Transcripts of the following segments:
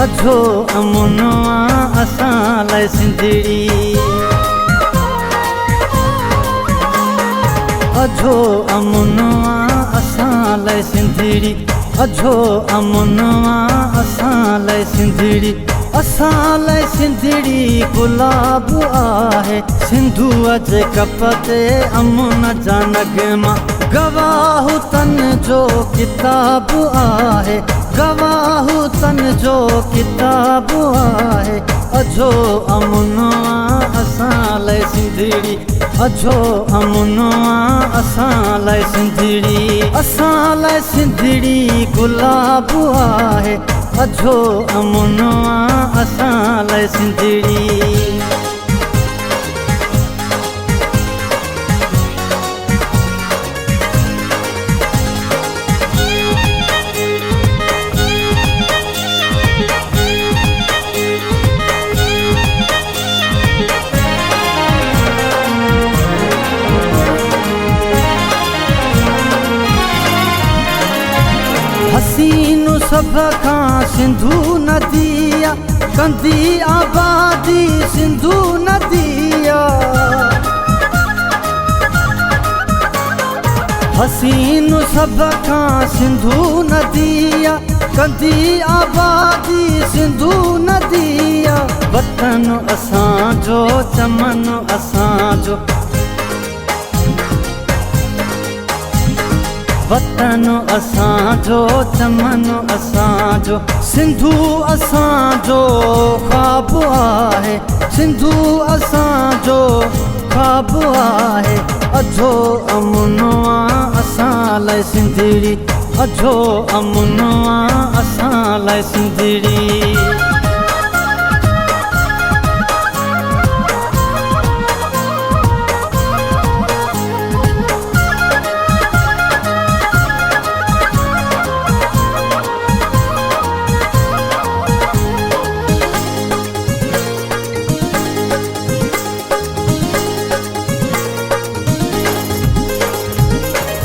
अझो अमुनो असां लाइ सिंधड़ी। अझो अमुनो असां लाइ सिंधड़ी। अझो अमुनो असां लाइ सिंधड़ी। असां लाइ सिंधड़ी गुलाब आहे। सिंधुअ जे कप ते अमुन जा नगमा गवाह तन जो किताब आहे। गवाह तन जो किताब आहे। अझो अमुनो असां लाइ सिंधड़ी। अझो अमुनो असां लाइ सिंधड़ी। असां लाइ सिंधड़ी गुलाब आहे। अझो अमुनो असां लाइ सिंधड़ी। हसीनु सभ खां सिंधु नदी आ। कंदी आबादी सिंधु नदी आ। हसीनु सभ खां सिंधु नदी आ। कंदी आबादी सिंधु नदी आ। वतन असांजो चमन असांजो। वतन असांजो चमन असांजो। सिंधु असांजो ख्वाब आहे। सिंधु असांजो ख्वाब आहे। अझो अमुनो असां लाइ सिंधड़ी। अझो अमुनो असां लाइ सिंधड़ी।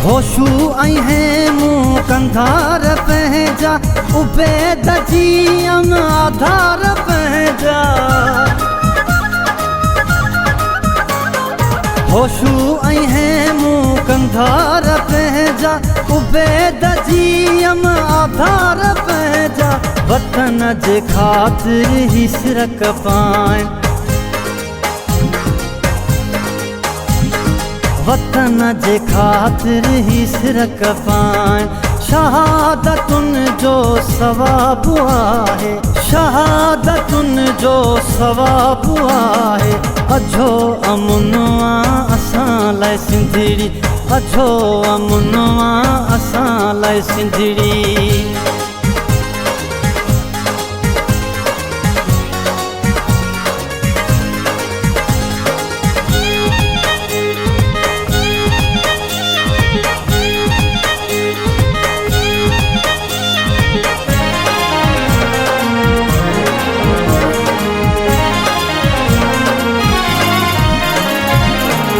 होशू आई हैं मूं कंधार पंहिंजा। उबैद जी आधार पंहिंजा। होशू आई हैं मूं कंधार पंहिंजा। उबैद जी आधार पंहिंजा। वतन जे ख़ातिर ही सिरक पाइन। वतन जे ख़ातिर ही सिरक पाइन। शहादतुन जो सवाब आहे। शहादतुन जो सवाब आहे। अझो अमुनो असां लाइ सिंधड़ी। अझो अमुनो असां लाइ सिंधड़ी।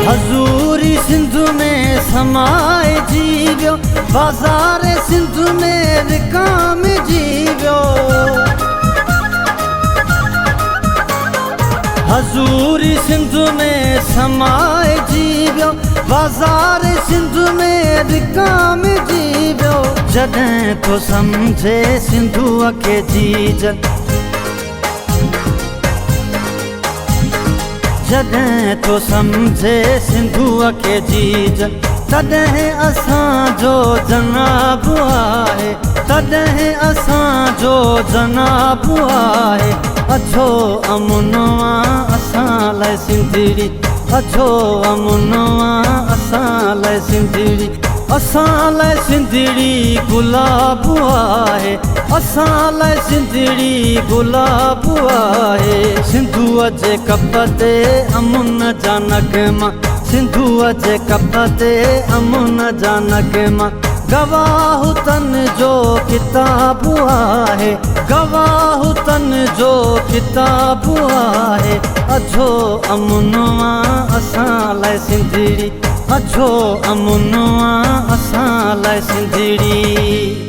हजूरी सिंध में समाए जीवियो। बाज़ार सिंध में विकाम जीवियो। हजूरी सिंध में समाए जीवियो। बाज़ार सिंध में विकाम जीवियो। जॾहिं तो सम्झे सिंधुअ खे जीजल। जॾहिं तो सम्झे सिंधुअ खे जीजल। तॾहिं असांजो जनाब आहे। तॾहिं असांजो जनाब आहे। अझो अमुनो असां लाइ सिंधड़ी। अझो अमुनो असां लाइ सिंधड़ी। असां लाइ सिंधड़ी गुलाब आहे। असां लाइ सिंधड़ी गुलाब आहे। सिंधुअ जे कप ते अमुन जा नगमा। सिंधुअ जे कप ते अमुन जा नगमा गवाह तन जो किताब आहे। गवाह तन जो किताब आहे। अझो अमुनो असां लाइ सिंधड़ी। अझो अमुनो असां लाइ सिंधड़ी।